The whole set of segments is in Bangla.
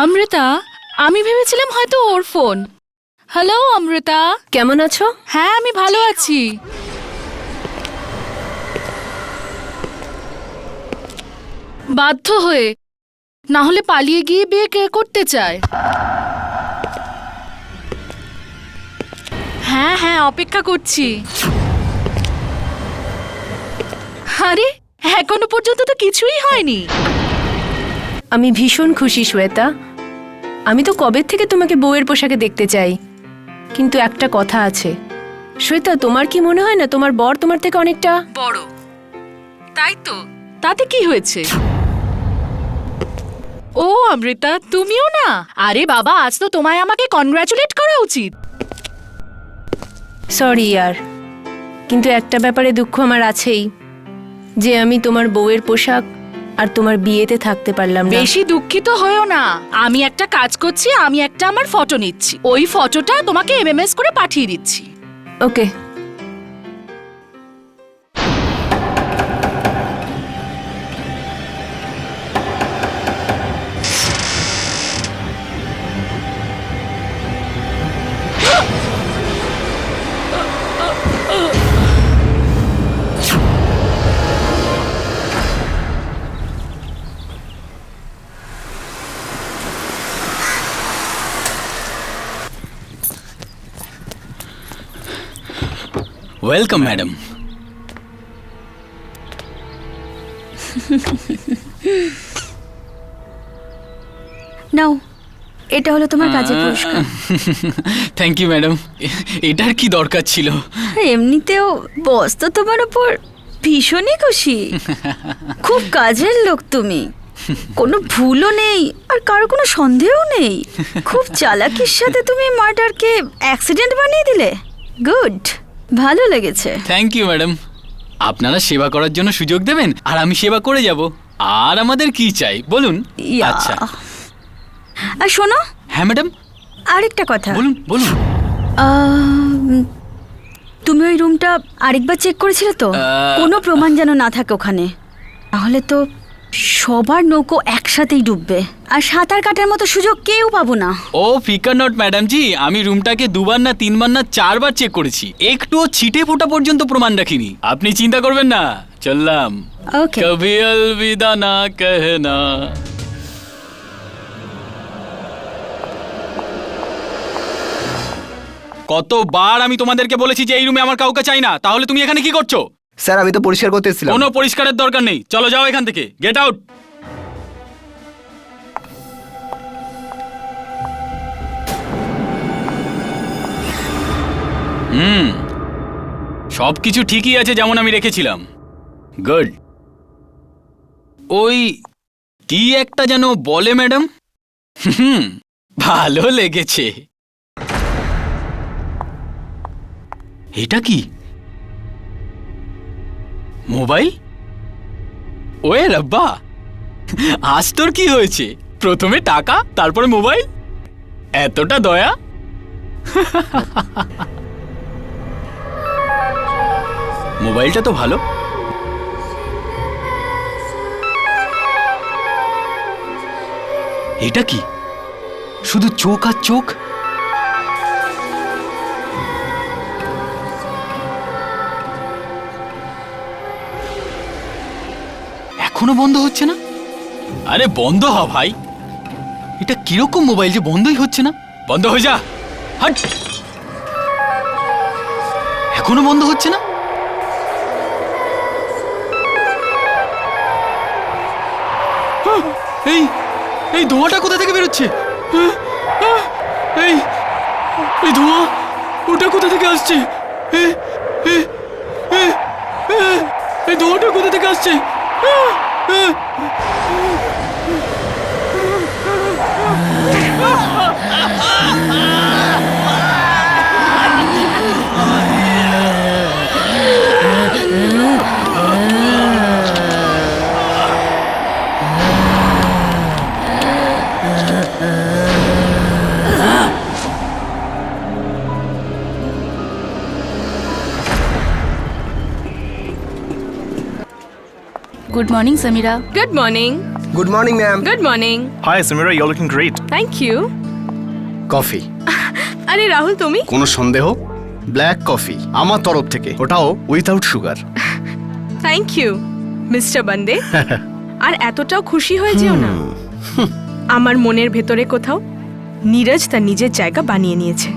অমৃতা, আমি ভেবেছিলাম হয়তো ওর ফোন। হ্যালো অমৃতা, কেমন আছো? হ্যাঁ আমি ভালো আছি। বাধ্য হয়ে, না হলে পালিয়ে গিয়ে বিয়ে কে করতে চায়। হ্যাঁ হ্যাঁ, অপেক্ষা করছি। আরে এখনো পর্যন্ত তো কিছুই হয়নি। আমি ভীষণ খুশি শ্বেতা। আমি তো কবে থেকে তোমাকে বউয়ের পোশাকে দেখতে চাই, কিন্তু একটা কথা আছে শ্বেতা, তোমার কি মনে হয় না তোমার বর তোমার থেকে অনেকটা বড়? তাই তো, তাতে কি হয়েছে? ও অমৃতা, তুমিও না? আরে বাবা, আজ তো তোমায় আমাকে কনগ্রাচুলেট করা উচিত। সরি ইয়ার, কিন্তু একটা ব্যাপারে দুঃখ আমার আছেই, যে আমি তোমার বউয়ের পোশাক আর তোমার বিয়েতে থাকতে পারলাম না। বেশি দুঃখিত হয়েও না। আমি একটা কাজ করছি, আমি একটা আমার ফটো নিচ্ছি, ওই ফটোটা তোমাকে এমএমএস করে পাঠিয়ে দিচ্ছি। ওকে। Welcome madam. নাও, এটা হলো তোমার কাজের পুরস্কার। Thank you madam. এটার কি দরকার ছিল? এমনিতেও বস তো তোমার উপর ভীষণই খুশি। খুব কাজের লোক তুমি, কোনো ভুলও নেই আর কারো কোনো সন্দেহও নেই। খুব চালাকির সাথে তুমি মার্ডারকে অ্যাক্সিডেন্ট বানিয়ে দিলে। গুড, ভালো লেগেছে। Thank you madam. আপনারা সেবা করার জন্য সুযোগ দেবেন আর আমি সেবা করে যাব। আর আমাদের কি চাই বলুন? ইয়া। আচ্ছা। আর শোনো, হ্যাঁ ম্যাডাম, আরেকটা কথা। বলুন বলুন। তুমি ওই রুমটা আরেকবার চেক করেছিলে তো? কোনো প্রমাণ যেন না থাকে ওখানে, তাহলে তো সবার নৌকো একসাথেই ডুববে আর সাঁতার কাটার মতো সুযোগ কেউ পাবো না। ও ফিকার নট ম্যাডাম জি, আমি রুমটাকে 2বার না 3বার না 4বার চেক করেছি, একটুও ছিটে ফোটা পর্যন্ত প্রমাণ রাখিনি। আপনি চিন্তা করবেন না, চললাম। ওকে। কভি অলবিদা না कहना। কতবার আমি তোমাদেরকে বলেছি যে এই রুমে আমার কাউকে চাই না, তাহলে তুমি এখানে কি করছো? স্যার আমি তো পরিষ্কার করতে এসেছিলাম। কোনো পরিষ্কারের দরকার নেই, চলো যাও এখান থেকে, গেট আউট। সবকিছু ঠিকই আছে যেমন আমি রেখেছিলাম। গুড। ওই কি একটা যেন বলে ম্যাডাম। ভালো লেগেছে। এটা কি মোবাইল? ওয়ে রাব্বা, আজ তোর কি হয়েছে? প্রথমে টাকা, তারপরে মোবাইল, এতটা দয়া? মোবাইলটা তো ভালো। এটা কি শুধু চোখ আর চোখ? এখনো বন্ধ হচ্ছে না? আরে বন্ধ হ ভাই, এটা কিরকম মোবাইল যে বন্ধই হচ্ছে না? বন্ধ হয়ে যা, হাট। এখনো বন্ধ হচ্ছে না? এই এই ধোঁয়াটা কোথা থেকে বেরোচ্ছে? এই এই ধোঁয়া, ওটা কোথা থেকে আসছে? এই ধোঁয়াটা কোথা থেকে আসছে? Good morning Samira. Good morning. Good morning ma'am. Good morning. Hi, Samira, you're looking great. Thank you. Coffee. আরে রাহুল তুমি? কোনো সন্দেহ? ব্ল্যাক কফি আমার তরফ থেকে, ওটাও without sugar. Thank you mister Bande. আর এতটাও খুশি হয়ে যেও না, আমার মনের ভেতরে কোথাও নীরজ তার নিজের জায়গা বানিয়ে নিয়েছে।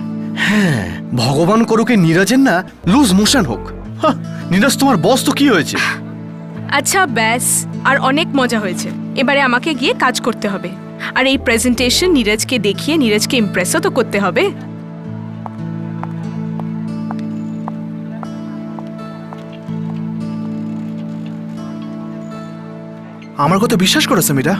হ্যাঁ, ভগবান করুকে নীরজের না লুজ মোশন হোক। নীরজ তোমার বস তো কি হয়েছে? আচ্ছা ব্যাস, আর অনেক মজা হয়েছে। এবারে আমাকে গিয়ে কাজ করতে হবে, আর এই প্রেজেন্টেশন নীরজকে দেখিয়ে নীরজকে ইমপ্রেসও তো করতে হবে। আমার কথা বিশ্বাস করো সামিরা,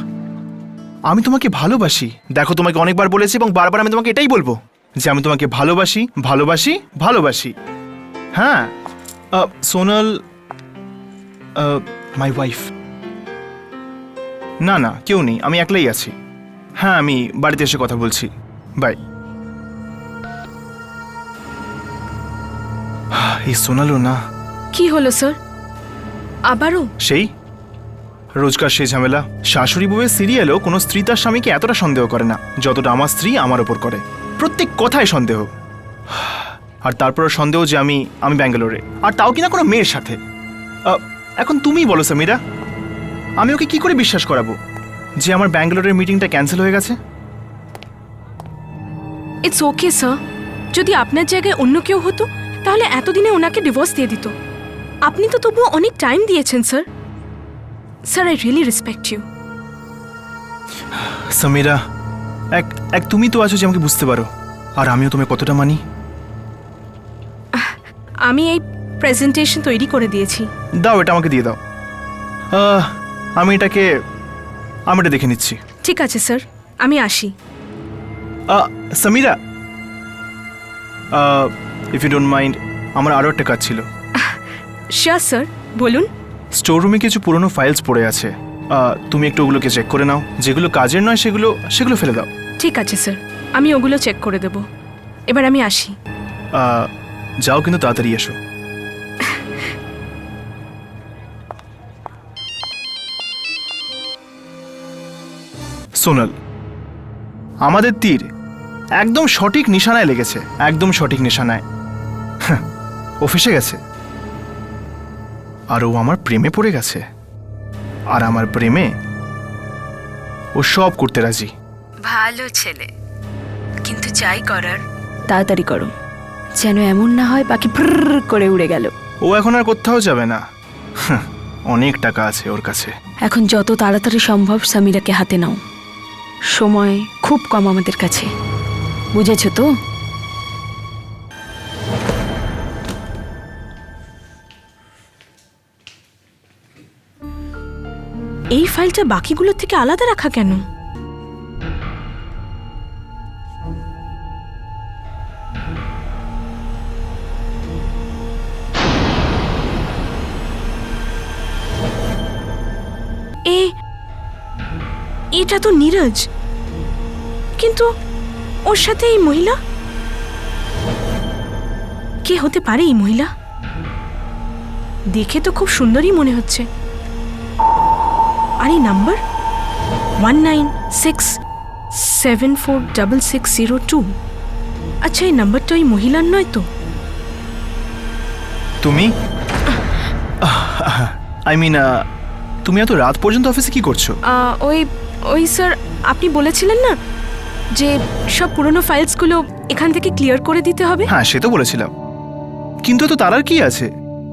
আমি তোমাকে ভালোবাসি। দেখো, তোমাকে অনেকবার বলেছি এবং বারবার আমি তোমাকে এটাই বলবো যে আমি তোমাকে ভালোবাসি, ভালোবাসি, ভালোবাসি। হ্যাঁ, সোনাল মাই ওয়াইফ। না না, কেউ নেই, আমি একলাই আছি। হ্যাঁ, আমি বাড়িতে এসে কথা বলছি। বাই। এই সোনালও না। কি হলো স্যার, আবারও? সেই রোজকার সেই ঝামেলা। শাশুড়ি বউয়ের সিরিয়ালেও কোনো স্ত্রী তার স্বামীকে এতটা সন্দেহ করে না যতটা আমার স্ত্রী আমার ওপর করে। প্রত্যেক কথায় সন্দেহ। আর তারপরে সন্দেহ যে আমি ব্যাঙ্গালোরে, আর তাও কিনা কোনো মেয়ের সাথে। এখন তুমিই বলো সামিরা, আমি ওকে কি করে বিশ্বাস করাবো যে আমার ব্যাঙ্গালোরের মিটিংটা ক্যান্সেল হয়ে গেছে? ইটস ওকে স্যার, যদি আপনার জায়গায় অন্য কেউ হতো তাহলে এতদিনে ওনাকে ডিভোর্স দিয়ে দিত। আপনি তো তবুও অনেক টাইম দিয়েছেন sir. Sir, I really respect you. Samira, এক তুমি তো আছো যে আমাকে বুঝতে পারো, আর আমিও তোমায় কতটা মানি। আমি এই প্রেজেন্টেশন তৈরি করে দিয়েছি। দাও, এটা আমাকে দিয়ে দাও। আমি এটা দেখে নিচ্ছি। ঠিক আছে স্যার, আমি আসি। Samira, if you don't mind, আমার আরও একটা কাজ ছিল। শিওর স্যার, বলুন। স্টোর রুমে কিছু পুরনো ফাইলস পড়ে আছে, তুমি একটু ওগুলোকে চেক করে নাও। যেগুলো কাজের নয় সেগুলো ফেলে দাও। ঠিক আছে স্যার, আমি ওগুলো চেক করে দেব। এবার আমি আসি। যাও, কিন্তু তাড়াতাড়ি এসো। সোনাল, আমাদের তীর একদম সঠিক নিশানায় লেগেছে, একদম সঠিক নিশানায়। ও ফেসে গেছে, আর ও আমার প্রেমে পড়ে গেছে, আর আমার প্রেমে ও সব করতে রাজি। ভালো ছেলে, কিন্তু যাই করার তাড়াতাড়ি করো, যেন এমন না হয় বাকি ভ্রর করে উড়ে গেল। ও এখন আর কোথাও যাবে না, অনেক টাকা আছে ওর কাছে। এখন যত তাড়াতাড়ি সম্ভব সামিরাকে হাতে নাও, সময় খুব কম আমাদের কাছে, বুঝেছো তো? এই ফাইলটা বাকিগুলোর থেকে আলাদা রাখা কেন? এটা তো নীরজ, কিন্তু ওর সাথে এই মহিলা কে হতে পারে? এই মহিলা দেখে তো খুব সুন্দরই মনে হচ্ছে। আর এই নাম্বার 1967466602, আচ্ছা এই নাম্বারটা ওই মহিলার নয় তো? তুমি তুমি এত রাত পর্যন্ত অফিসে কি করছো? ওই স্যার, আপনি বলেছিলেন না যে সব পুরনো ফাইলসগুলো এখান থেকে ক্লিয়ার করে দিতে হবে। হ্যাঁ, সে তো বলেছিলাম, কিন্তু তো তার আর কি আছে,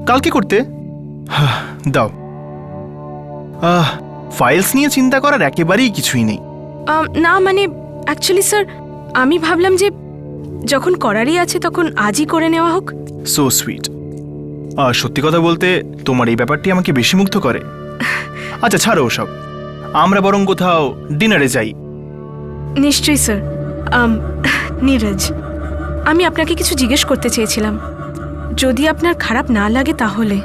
কালকে করতে দাও। ফাইলস নিয়ে চিন্তা করার একেবারেই কিছুই নেই। না মানে অ্যাকচুয়ালি স্যার, আমি ভাবলাম যে যখন করারই আছে তখন আজই করে নেওয়া হোক। So sweet. সত্যি কথা বলতে তোমার এই ব্যাপারটি আমাকে বেশি মুগ্ধ করে। আচ্ছা ছাড়ো ওসব, আমরা বরং কোথাও ডিনারে যাই। নিশ্চয়ই স্যার। নীরজ, আমি আপনাকে কিছু জিজ্ঞেস করতে চেয়েছিলাম, যদি আপনার খারাপ না লাগে তাহলে।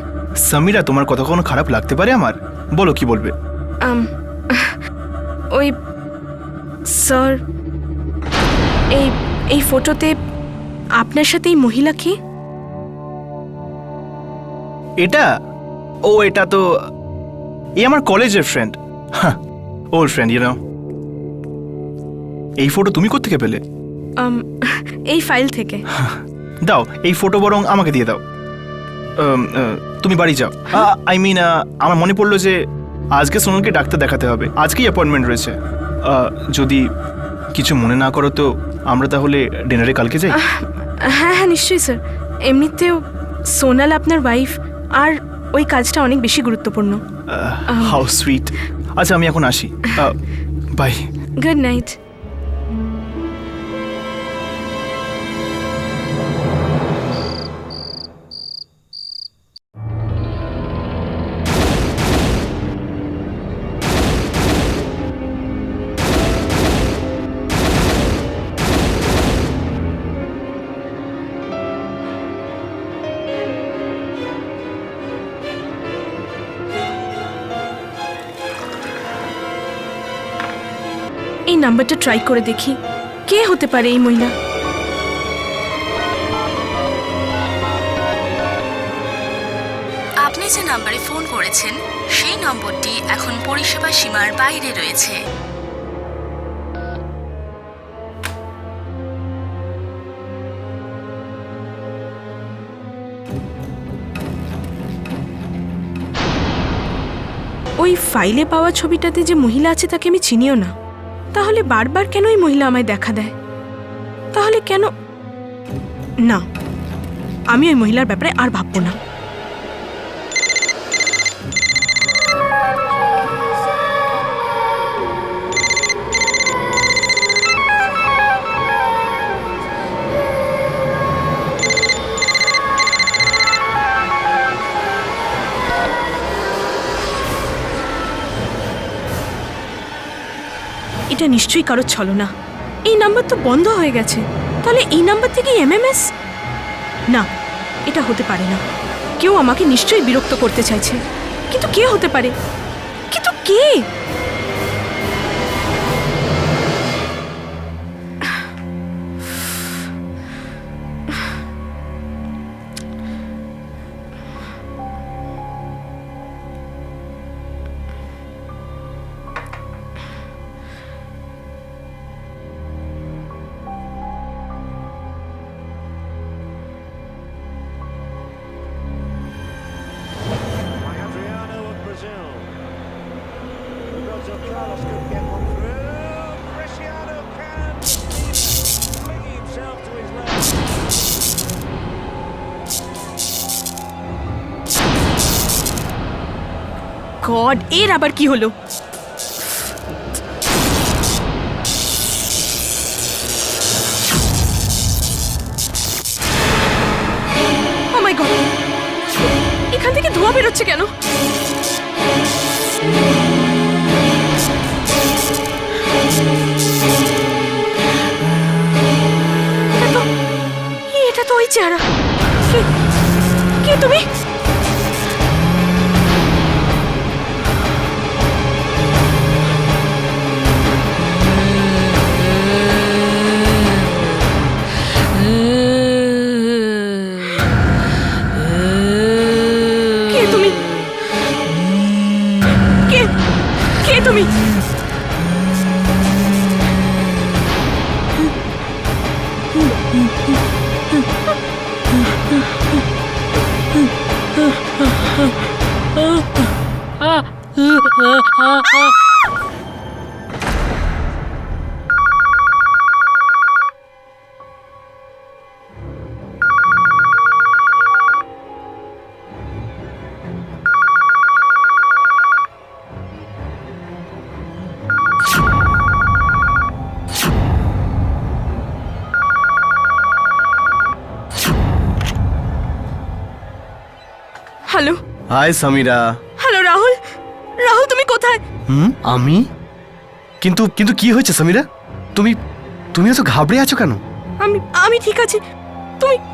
সামিরা, তোমার কথা কোনো খারাপ লাগতে পারে আমার? বলো, কি বলবে? ওই স্যার, এই ফটোতে আপনার সাথে এই মহিলা কে? এটা তো এই আমার কলেজের friend. Old friend you know. এই ফটো তুমি কোত্থেকে পেলে? এই ফাইল থেকে। দাও এই ফটো বরং আমাকে দিয়ে দাও। তুমি বাড়ি যাও। আই মিন আমার মনে পড়লো যে আজকে সোনালকে ডাক্তার দেখাতে হবে, আজকেই অ্যাপয়েন্টমেন্ট রয়েছে। যদি কিছু মনে না করো তো আমরা তাহলে ডিনারে কালকে যাই। হ্যাঁ হ্যাঁ নিশ্চয়ই স্যার। এমনিতেও সোনাল আপনার ওয়াইফ, আর ওই কাজটা অনেক বেশি গুরুত্বপূর্ণ। How sweet. আচ্ছা আমি এখন আসি, বাই। Good night. এই নাম্বারটা ট্রাই করে দেখি, কে হতে পারে এই মহিলা। আপনি যে নম্বরে ফোন করেছেন সেই নম্বরটি এখন পরিষেবা সীমার বাইরে রয়েছে। ওই ফাইলে পাওয়া ছবিটাতে যে মহিলা আছে তাকে আমি চিনিও না, তাহলে বারবার কেন এই মহিলা আমায় দেখা দেয়? তাহলে কেন? না, আমি ওই মহিলার ব্যাপারে আর ভাববো না। এটা নিশ্চয়ই কারো ছলনা। এই নাম্বার তো বন্ধ হয়ে গেছে, তাহলে এই নাম্বার থেকে এমএমএস? না, এটা হতে পারে না। কেউ আমাকে নিশ্চয়ই বিরক্ত করতে চাইছে, কিন্তু কে হতে পারে? কিন্তু কে? Adriano of Brazil. Roberto Carlos could get one through. Cristiano can. Flinging himself to his left. God, এর আবার কি হলো? ও মাই গড, এখান থেকে ধোঁয়া বেরোচ্ছে কেন? এটা তো ওই চেহারা। কে তুমি? কে তুমি? কে কে তুমি? Hello. Hi Samira. Hello Rahul. Rahul তুমি কোথায়? আমি? কিন্তু কিন্তু কি হয়েছে সমীরা? তুমি তুমি এত ঘাবড়ে আছো কেন? আমি ঠিক আছি।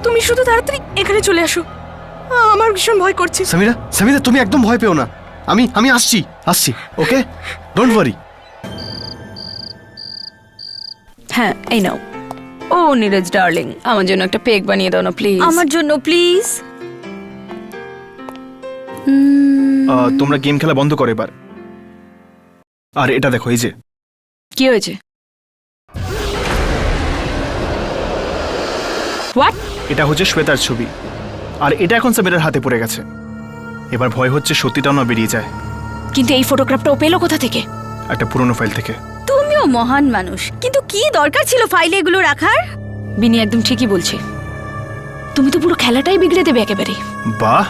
তুমি শুধু তাড়াতাড়ি এখানে চলে আসো, আমার ভীষণ ভয় করছে। সমীরা সমীরা তুমি একদম ভয় পেও না, আমি আসছি ওকে, ডোন্ট ওয়ারি। হ্যাঁ, এই নাও। ও নীরজ ডার্লিং, আমার জন্য একটা পেক বানিয়ে দাও না প্লিজ। আমার জন্য প্লিজ। তোমরা গেম খেলা বন্ধ করো এবার। আর এটা দেখো, এই যে কি হয়েছে? হোয়াট? এটা হচ্ছে শ্বেতার ছবি, আর এটা এখন সামিরার হাতে পড়ে গেছে। এবার ভয় হচ্ছে সত্যিটাও না বেরিয়ে যায় কিন্তু এই ফটোগ্রাফটা ও পেলো কোথা থেকে? একটা পুরনো ফাইল থেকে। তুমিও মহান মানুষ, কিন্তু কি দরকার ছিল ফাইলে এগুলো রাখার? বিনি একদম ঠিকই বলছে, তুমি তো পুরো খেলাটাই বিগড়ে দেবে একেবারে। বাহ,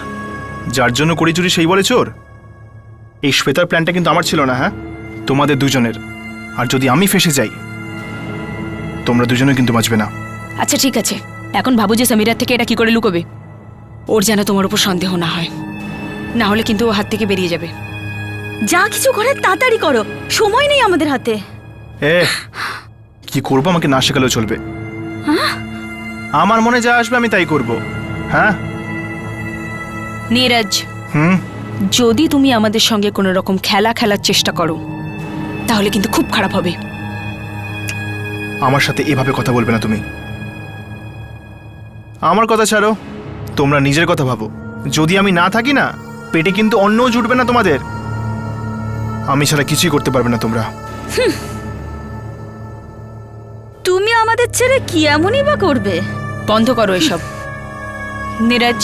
যার জন্য করি চুরি সেই বলে চোর। এই শ্বেতার প্ল্যানটা কিন্তু আমার ছিল না, হ্যাঁ, তোমাদের দুজনের। আর যদি আমি ফেসে যাই, তোমরা দুজনে কিন্তু বাঁচবে না। আচ্ছা ঠিক আছে, এখন ভাবো যে সামিরার থেকে এটা কি করে লুকোবে। ওর যেন তোমার উপর সন্দেহ না হয়, না হলে কিন্তু ও হাত থেকে বেরিয়ে যাবে। যা কিছু করার তাড়াতাড়ি করো, সময় নেই আমাদের হাতে। এ কি করবো আমাকে না শেখালেও চলবে। আমার মনে যা আসবে আমি তাই করব। হ্যাঁ নীরজ, হুম, যদি তুমি আমাদের সঙ্গে কোনো রকম খেলা খেলার চেষ্টা করো তাহলে কিন্তু খুব খারাপ হবে। আমার সাথে এভাবে কথা বলবে না তুমি। আমার কথা ছাড়ো, তোমরা নিজের কথা ভাবো। যদি আমি না থাকি না, পেটে কিন্তু অন্নও জুটবে না তোমাদের। আমি ছাড়া কিছুই করতে পারবে না তোমরা। তুমি আমাদের ছেড়ে কি এমনই বা করবে? বন্ধ করো এসব। নীরজ,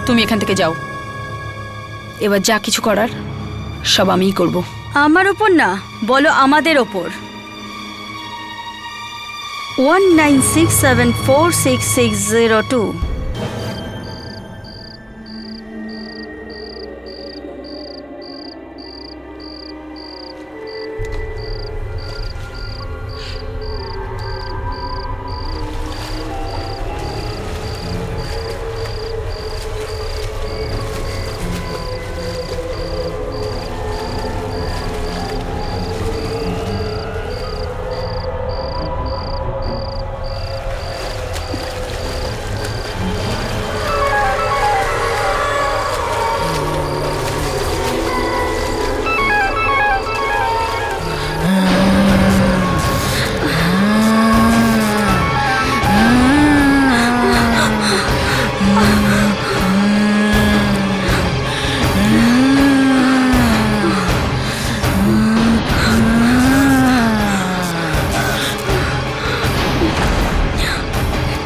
তুমি এখান থেকে যাও। এবার যা কিছু করার সব আমিই করব। আমার ওপর না, বলো আমাদের ওপর। 1967466602।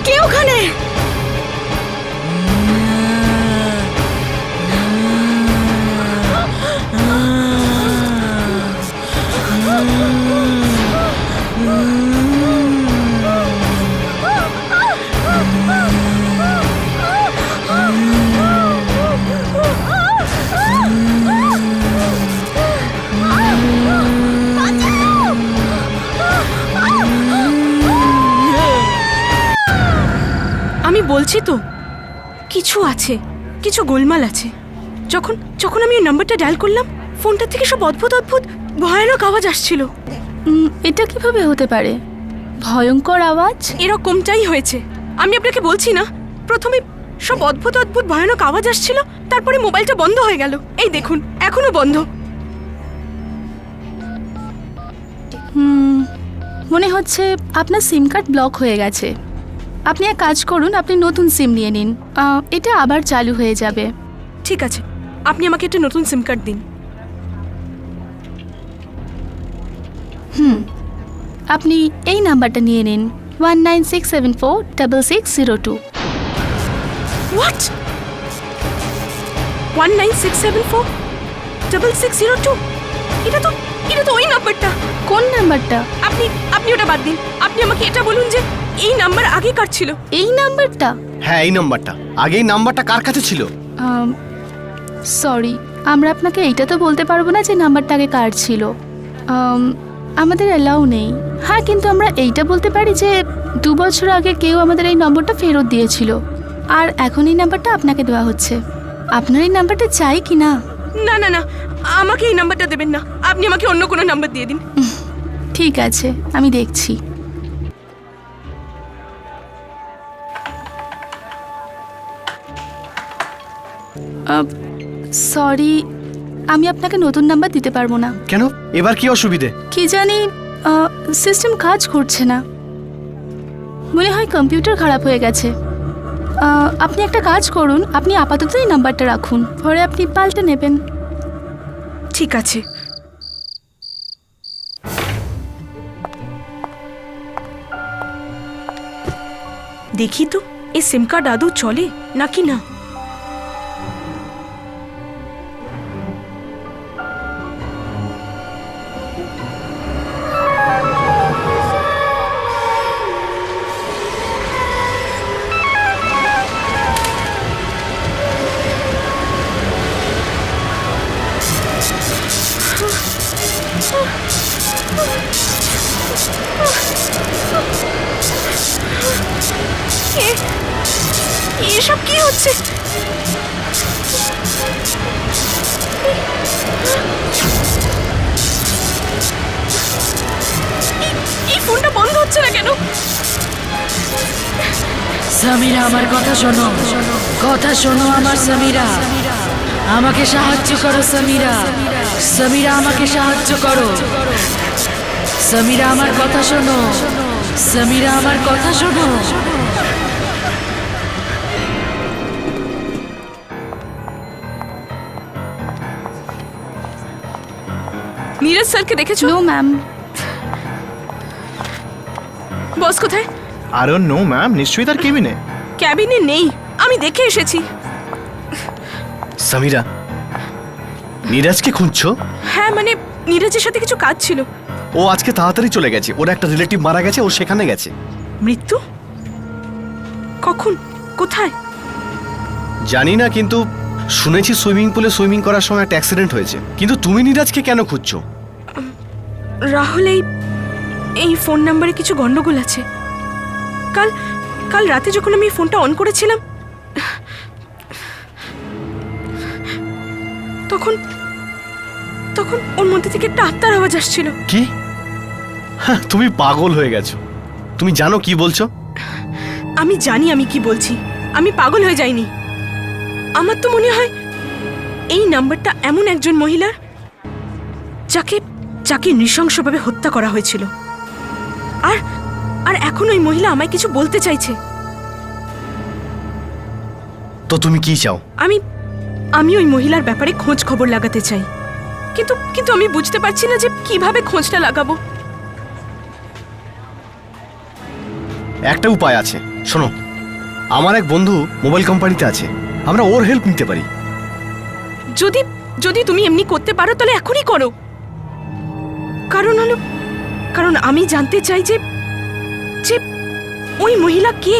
কে ওখানে? আমি বলছি তো কিছু আছে, কিছু গোলমাল আছে। যখন যখন আমি ওই নাম্বারটা ডায়াল করলাম, ফোনটা থেকে সব অদ্ভুত অদ্ভুত ভয়ানক আওয়াজ আসছিল। এটা কিভাবে হতে পারে? ভয়ঙ্কর আওয়াজ? এরকমটাই হয়েছে। আমি আপনাকে বলছি না, প্রথমে সব অদ্ভুত অদ্ভুত ভয়ানক আওয়াজ আসছিল, তারপরে মোবাইলটা বন্ধ হয়ে গেল। এই দেখুন, এখনো বন্ধ। মনে হচ্ছে আপনার সিম কার্ড ব্লক হয়ে গেছে। আপনি এক কাজ করুন, আপনি নতুন সিম নিয়ে নিন, এটা আবার চালু হয়ে যাবে। ঠিক আছে, আপনি আমাকে একটা নতুন সিম কার্ড দিন। আপনি এই নাম্বারটা নিয়ে নিন, 1967466602। হোয়াট? 1967466602? এটা তো ওই নাম্বারটা। কোন নাম্বারটা? আপনি ওটা বাদ দিন। আপনি আমাকে এটা বলুন যে এই নাম্বার আগে কার ছিল? এই নাম্বারটা? হ্যাঁ, এই নাম্বারটা। আগে এই নাম্বারটা কার কাছে ছিল? সরি, আমরা আপনাকে এইটা তো বলতে পারবো না যে নাম্বারটা আগে কার ছিল। আমাদের অ্যালাউ নেই। হ্যাঁ, কিন্তু আমরা এইটা বলতে পারি যে 2 বছর আগে কেউ আমাদের এই নম্বরটা ফেরত দিয়েছিল, আর এখন এই নাম্বারটা আপনাকে দেওয়া হচ্ছে। আপনার এই নাম্বারটা চাই কি না? না না না, আমাকে এই নাম্বারটা দেবেন না। আপনি আমাকে অন্য কোনো নাম্বার দিয়ে দিন। ঠিক আছে, আমি দেখছি। সরি, আমি আপনাকে নতুন নাম্বার দিতে পারবো না। কেন? এবার কি অসুবিধে? কি জানি, সিস্টেম কাজ করছে না। মনে হয় কম্পিউটার খারাপ হয়ে গেছে। আপনি একটা কাজ করুন, আপনি আপাতত এই নাম্বারটা রাখুন, পরে আপনি পাল্টে নেবেন। ঠিক আছে। দেখি তো এই সিম কার্ড আদৌ চলে নাকি না। এসব কি হচ্ছে? এই ফোনটা বন্ধ হচ্ছে না কেন? সামিরা আমার কথা শোনো, কথা শোনো আমার সামিরা, আমাকে সাহায্য করো সামিরা, সামিরা আমাকে সাহায্য করো, সামিরা আমার কথা শোনো, সামিরা আমার কথা শোনো। নীরজ স্যারকে দেখেছো? No ma'am. বস কোথায়? আর নো ম্যাম, নিশ্চয়ই তার কেবিনে। ক্যাবিনে নেই, আমি দেখে এসেছি। সামিরা, নীরাজকে খুঁজছো? হ্যাঁ মানে নীরজের সাথে কিছু কাজ ছিল। ও আজকে তাড়াতাড়ি চলে গেছে, ওর একটা রিলেটিভ মারা গেছে, ও সেখানে গেছে। মৃত্যু? কখন? কোথায়? জানি না, কিন্তু শুনেছি সুইমিং পুলে সুইমিং করার সময় একটা অ্যাক্সিডেন্ট হয়েছে। কিন্তু তুমি নীরাজকে কেন খুঁজছো? রাহুল, এই ফোন নাম্বারে কিছু গন্ডগোল আছে। কাল কাল রাতে যখন আমি ফোনটা অন করেছিলাম তখন তখন ওর মধ্যে থেকে একটা আত্মার আওয়াজ আসছিল। কি? হ্যাঁ, তুমি পাগল হয়ে গেছো। তুমি জানো কি বলছো? আমি জানি আমি কি বলছি, আমি পাগল হয়ে যাইনি। আমার তো মনে হয় এই নাম্বারটা এমন একজন মহিলার যাকে যাকে নৃশংসভাবে হত্যা করা হয়েছিল। আর আর এখন ওই মহিলা আমায় কিছু বলতে চাইছে। তো তুমি কি চাও? আমি ওই মহিলার ব্যাপারে খোঁজ খবর লাগাতে চাই, কিন্তু কিন্তু আমি বুঝতে পারছি না যে কিভাবে খোঁজটা লাগাবো। একটা উপায় আছে, শোনো। আমার এক বন্ধু মোবাইল কোম্পানিতে আছে, আমরা ওর হেল্প নিতে পারি। যদি যদি তুমি এমনি করতে পারো তাহলে এখনই করো। কারণ আমি জানতে চাই যে যে ওই মহিলা কে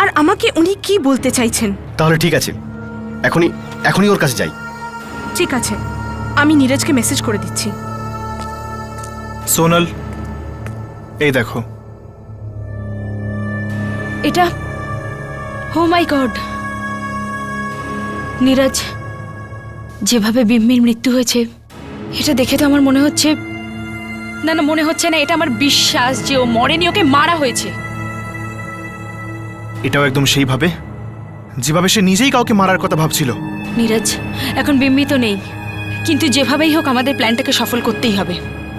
আর আমাকে উনি কি বলতে চাইছেন। তাহলে ঠিক আছে, এখনই এখনই ওর কাছে যাই। ঠিক আছে, আমি নীরজকে মেসেজ করে দিচ্ছি। সোনাল, এই দেখো। এটা, ও মাই গড, নীরজ, যেভাবে বিম্মির মৃত্যু হয়েছে এটা দেখে তো আমার মনে হচ্ছে না, মনে হচ্ছে না, এটা আমার বিশ্বাস যে ও মরেনি, ওকে মারা হয়েছে। এটাও একদম সেইভাবে যেভাবে সে নিজেই কাউকে মারার কথা ভাবছিল। নীরজ, এখন বিম্মি তো নেই, কিন্তু যেভাবেই হোক আমাদের প্ল্যানটাকে সফল করতেই হবে।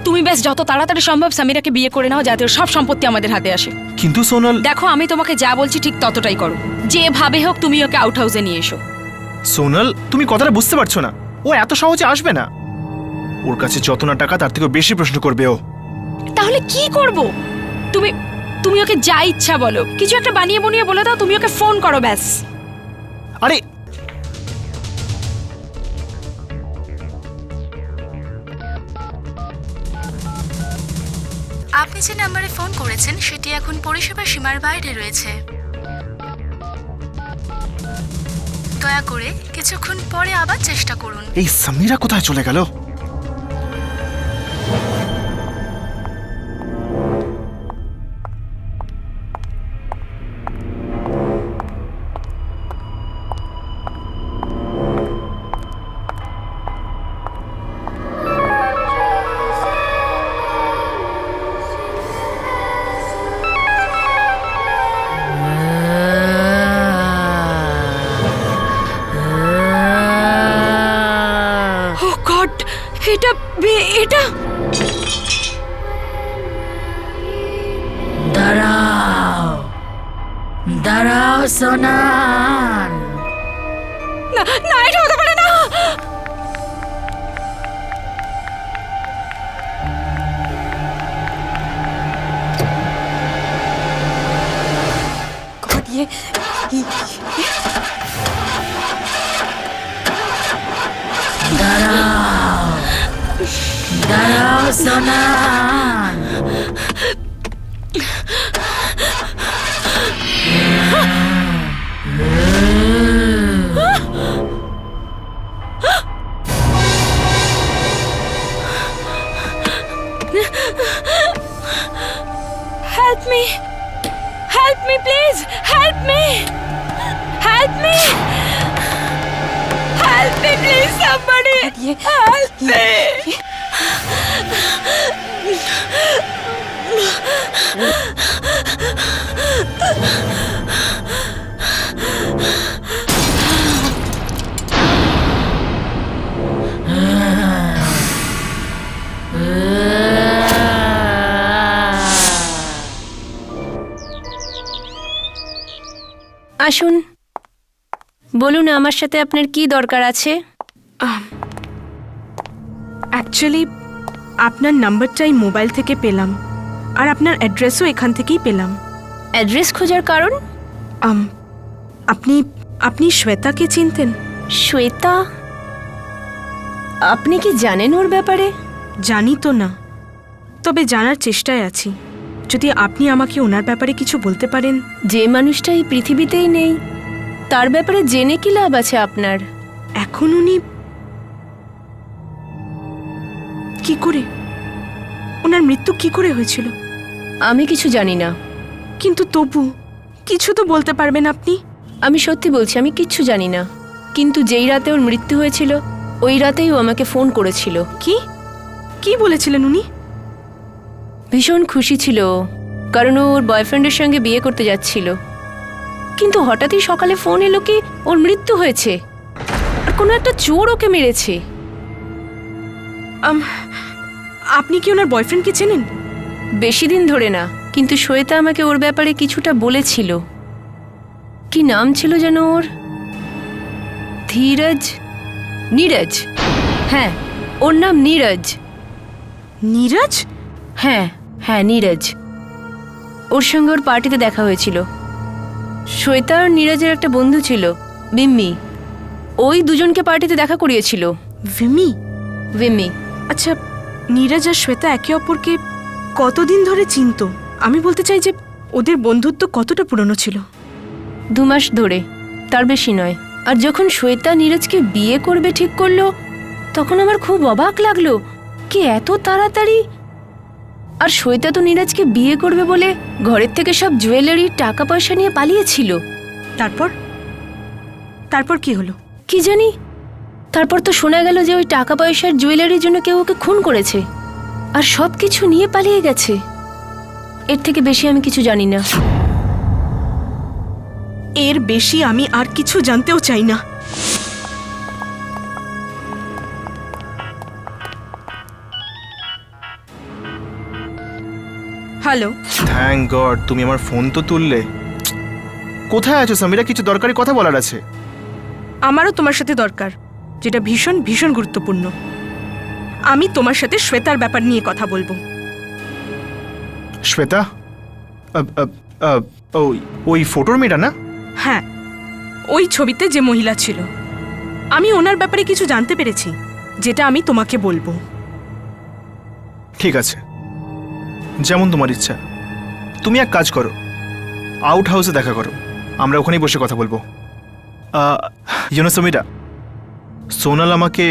তুমি ব্যাস যত তাড়াতাড়ি সম্ভব সামিরাকে বিয়ে করে নাও, যাতে ওর সব সম্পত্তি আমাদের হাতে আসে। কিন্তু সোনাল, দেখো, আমি তোমাকে যা বলছি ঠিক ততটাই করো। যেভাবে হোক তুমি ওকে আউট হাউসে নিয়ে এসো। সোনাল, তুমি কথাটা বুঝতে পারছো না। ও এত সহজে আসবে না। ওর কাছে যত না টাকা তার থেকে বেশি প্রশ্ন করবে ও। তাহলে কি করব? তুমি তুমি ওকে যা ইচ্ছা বলো, কিছু একটা বানিয়ে বনিয়ে বলে দাও, তুমি ওকে ফোন করো ব্যাস। আরে আপনি যে নাম্বারে ফোন করেছেন সেটি এখন পরিষেবা সীমার বাইরে রয়েছে। দয়া করে কিছুক্ষণ পরে আবার চেষ্টা করুন। এই সামিরা কোথায় চলে গেল? ও গড, এটা এটা দাঁড়াও, দাঁড়াও সোনান। না না, এটা হতে পারে না। দাঁড়াও সোনা। Help me! Help me, please! Help me! Help me! Help me, please, somebody! Help me! আসুন, বলুন আমার সাথে আপনার কি দরকার আছে? অ্যাকচুয়ালি আপনার নাম্বারটাই মোবাইল থেকে পেলাম, আর আপনার অ্যাড্রেসও এখান থেকেই পেলাম। অ্যাড্রেস খোঁজার কারণ? আপনি আপনি শ্বেতাকে চিনতেন? শ্বেতা? আপনি কি জানেন ওর ব্যাপারে? জানি তো না, তবে জানার চেষ্টায় আছি। যদি আপনি আমাকে ওনার ব্যাপারে কিছু বলতে পারেন। যে মানুষটা এই পৃথিবীতেই নেই, তার ব্যাপারে জেনে কি লাভ আছে আপনার? এখন উনি কি করে, ওনার মৃত্যু কি করে হয়েছিল? আমি কিছু জানি না। কিন্তু তবু কিছু তো বলতে পারবেন আপনি। আমি সত্যি বলছি, আমি কিচ্ছু জানি না। কিন্তু যেই রাতে ওর মৃত্যু হয়েছিল, ওই রাতেই ও আমাকে ফোন করেছিল। কি কি বলেছিলেন উনি? ভীষণ খুশি ছিল ও, কারণ ও ওর বয়ফ্রেন্ডের সঙ্গে বিয়ে করতে যাচ্ছিল। কিন্তু হঠাৎই সকালে ফোন এলো কি ওর মৃত্যু হয়েছে, আর কোনো একটা চোর ওকে মেরেছে। আপনি কি ওনার বয়ফ্রেন্ডকে চেনেন? বেশি দিন ধরে না, কিন্তু শ্বেতা আমাকে ওর ব্যাপারে কিছুটা বলেছিল। কি নাম ছিল যেন ওর? ধীরজ? নীরজ? হ্যাঁ, ওর নাম নীরজ। নীরজ? হ্যাঁ হ্যাঁ, নীরজ। ওর সঙ্গে ওর পার্টিতে দেখা হয়েছিল। শ্বেতা আর নীরজের একটা বন্ধু ছিল, বিম্মি। ওই দুজনকে পার্টিতে দেখা করিয়েছিল। ভিমি? বিম্মি। আচ্ছা, নীরজ আর শ্বেতা একে অপরকে কতদিন ধরে চিনতো? আমি বলতে চাই যে ওদের বন্ধুত্ব কতটা পুরনো ছিল? 2 মাস ধরে, তার বেশি নয়। আর যখন শ্বেতা নীরজকে বিয়ে করবে ঠিক করলো, তখন আমার খুব অবাক লাগলো কি এত তাড়াতাড়ি। আর শ্বেতা তো নীরজকে বিয়ে করবে বলে ঘরের থেকে সব জুয়েলারি, টাকা পয়সা নিয়ে পালিয়েছিল। তারপর তারপর কি হলো? কি জানি, তারপর তো শোনা গেল যে ওই টাকা পয়সার জুয়েলারির জন্য কেউ ওকে খুন করেছে, আর সব কিছু নিয়ে পালিয়ে গেছে। এর থেকে বেশি আমি কিছু জানি না। এর বেশি আমি আর কিছু জানতেও চাই না। হ্যালো। থ্যাংক গড তুমি আমার ফোন তো তুললে। কোথায় আছো সমীরা? কিছু দরকারি কথা বলার আছে। আমারও তোমার সাথে দরকার, যেটা ভীষণ ভীষণ গুরুত্বপূর্ণ। আমি তোমার সাথে শ্বেতার ব্যাপার নিয়ে কথা বলবো। শ্বেতা? ওই ফটোর মেয়েটা না? হ্যাঁ, ওই ছবিতে যে মহিলা ছিল। আমি ওনার ব্যাপারে কিছু জানতে পেরেছি, যেটা আমি তোমাকে বলবো। ঠিক আছে, যেমন তোমার ইচ্ছা। তুমি এক কাজ করো, আউট হাউসে দেখা করো, আমরা ওখানেই বসে কথা বলবো। সমীরা, সোনাল আমাকে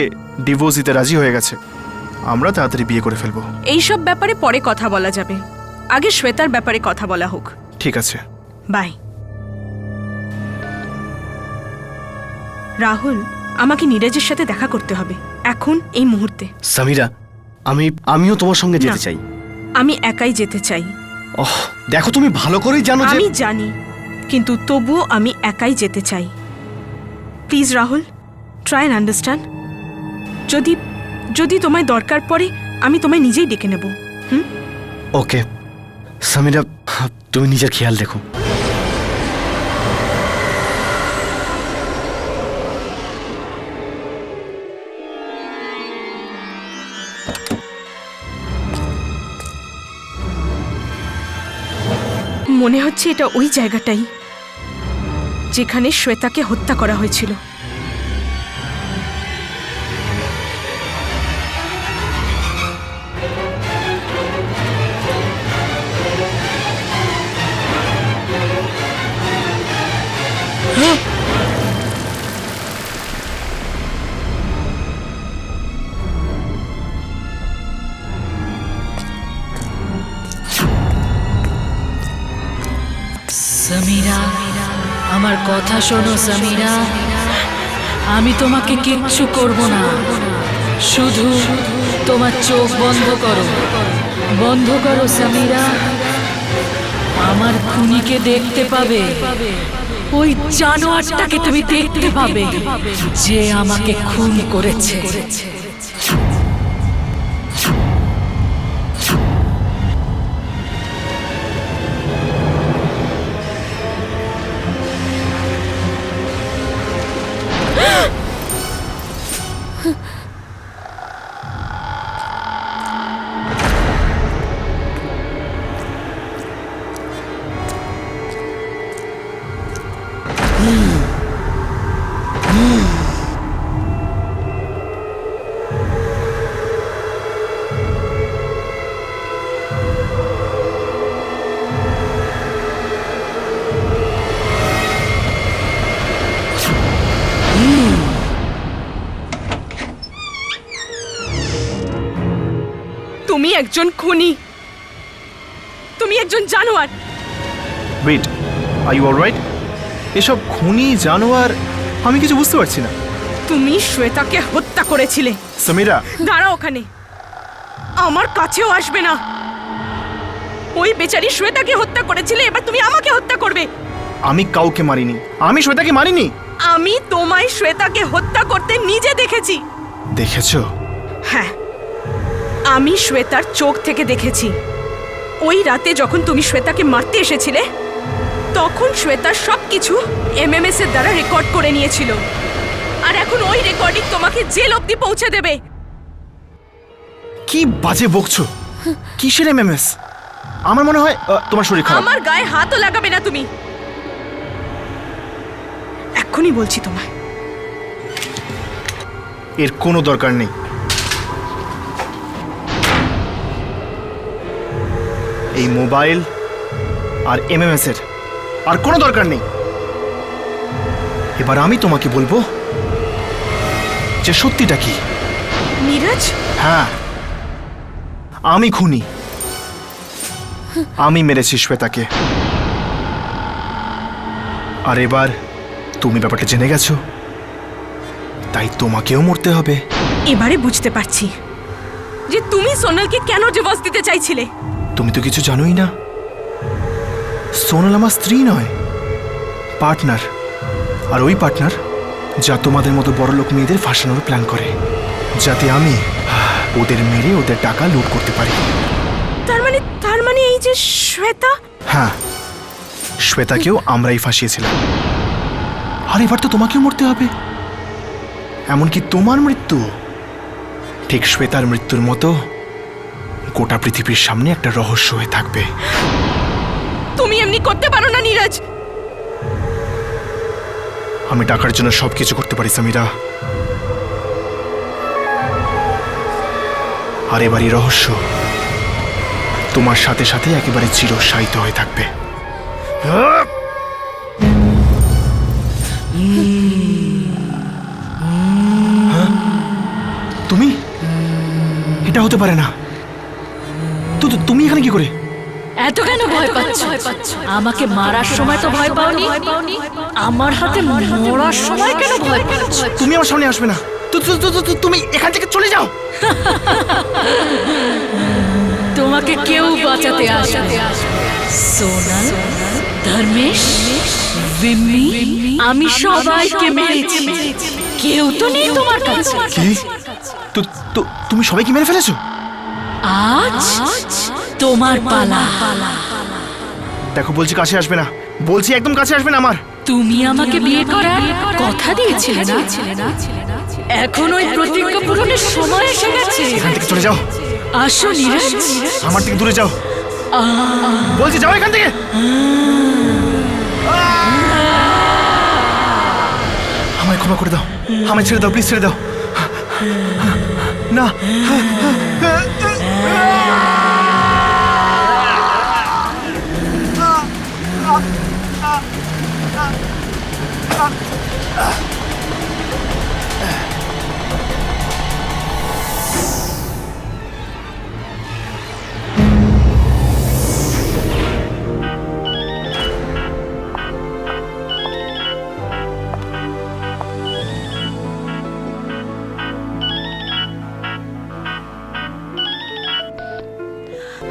ডিভোর্স দিতে রাজি হয়ে গেছে। আমরা তাড়াতাড়ি বিয়ে করে ফেলবো। এইসব ব্যাপারে পরে কথা বলা যাবে, আগে শ্বেতার ব্যাপারে কথা বলা হোক। ঠিক আছে, বাই। রাহুল, আমাকে নীরজের সাথে দেখা করতে হবে এখন, এই মুহূর্তে। সামিরা, আমিও তোমার সঙ্গে যেতে না। চাই। আমি একাই যেতে চাই। ওহ, দেখো তুমি ভালো করেই জানো যে আমি জানি, কিন্তু তবুও আমি একাই যেতে চাই। Please Rahul, try and understand. যদি তোমায় দরকার পড়ে, আমি তোমায় নিজেই ডেকে নেব। ওকে সামিরা, তুমি নিজের খেয়াল রেখো। মনে হচ্ছে এটা ওই জায়গাটাই। যেখানে শ্বেতাকে হত্যা করা হয়েছিল। সমীরা, আমার কথা শোনো সমীরা, আমি তোমাকে কিচ্ছু করব না। শুধু তোমার চোখ বন্ধ করো, বন্ধ করো সমীরা। আমার খুনিকে দেখতে পাবে, ওই জানোয়ারটাকে তুমি দেখতে পাবে যে আমাকে খুন করেছে। তুমি একজন খুনি, তুমি একজন জানোয়ার। Wait, are you alright? এসব খুনি জানোয়ার আমি কিছু বুঝতে পারছি না। তুমি শ্বেতাকে হত্যা করেছিলে। সমীরা, দাঁড়াও ওখানে, আমার কাছেও আসবে না। ওই বেচারি শ্বেতাকে হত্যা করেছিলে, এবার তুমি আমাকে হত্যা করবে। আমি কাউকে মারিনি, আমি শ্বেতাকে মারিনি। আমি তোমায় শ্বেতাকে হত্যা করতে নিজে দেখেছি। দেখেছো? হ্যাঁ, আমি শ্বেতার চোখ থেকে দেখেছি। ওই রাতে যখন তুমি শ্বেতাকে মারতে এসেছিলে, তখন শ্বেতা সবকিছু এমএমএস এর দ্বারা রেকর্ড করে নিয়েছিল। আর এখন ওই রেকর্ডিং তোমাকে জেল অবধি পৌঁছে দেবে। কি বাজে বকছো? কিসের এমএমএস? আমার মনে হয় তোমার শরীর খারাপ। আমার গায়ে হাতও লাগাবে না তুমি। এক্ষুনি বলছি তোমায়। এর কোনো দরকার নেই। এই মোবাইল আর এমএমএস এর আর কোনো দরকার নেই। এবার আমি তোমাকে বলবো যে সত্যিটা কি। নীরজ, হ্যাঁ, আমি খুনি। আমি মেরেছি শ্বেতাকে। আর এবার তুমি ব্যাপারটা জেনে গেছো, তাই তোমাকেও মরতে হবে। এবারে বুঝতে পারছি যে তুমি সোনালকে কেন ডিভোর্স দিতে চাইছিলে। তুমি তো কিছু জানোই না। সোনাল আমার স্ত্রী নয়, পার্টনার। আর ওই পার্টনার যা তোমাদের মতো বড়লোক মেয়েদের ফাঁসানোর প্ল্যান করে, যাতে আমি ওদের মেরে ওদের টাকা লুট করতে পারি। তার মানে এই যে শ্বেতা। হ্যাঁ, শ্বেতাকেও আমরাই ফাঁসিয়েছিলাম। আর এবার তো তোমাকেও মরতে হবে। এমনকি তোমার মৃত্যু ঠিক শ্বেতার মৃত্যুর মতো গোটা পৃথিবীর সামনে একটা রহস্য হয়ে থাকবে। তুমি এমনি করতে পারো না নীরজ। আমি টাকার জন্য সবকিছু করতে পারি সমীরা। আর এবার এই রহস্য তোমার সাথে সাথে একেবারে চিরস্থায়িত হয়ে থাকবে। তুমি? এটা হতে পারে না। তুমি এখানে কি করে? এত কেন ভয় পাচ্ছ? আমাকে মারার সময় তো ভয় পাওনি, আমার হাতে মরার সময় কেন ভয় পাচ্ছ? তুমি আমার সামনে আসবে না। তুমি এখান থেকে চলে যাও। তোমাকে কেউ বাঁচাতে আসবে। সোনাল, ধর্মেশ, বিম্মি, আমি সবাইকে মেরেছি। কেউ তো নেই তোমার কাছে। কি? তুমি সবাইকে মেরে ফেলেছো? আজ তোমার পালা। দেখো, বলছি কাছে আসবে না, বলছি একদম কাছে আসবে না আমার। তুমি আমাকে বিয়ে করার কথা দিয়েছিলে না? এখন ওই প্রতিজ্ঞা পূরণের সময় এসে গেছে। এখান থেকে চলে যাও। আসো নীরজ, আমার থেকে দূরে যাও। বলছি যাও এখান থেকে। ক্ষমা করে দাও, আমায় ছেড়ে দাও, প্লিজ ছেড়ে দাও। না,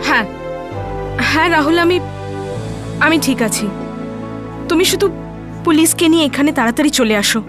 হ্যাঁ হ্যাঁ রাহুল, আমি ঠিক আছি। তুমি শুধু পুলিশকে নিয়ে এখানে তাড়াতাড়ি চলে আসো।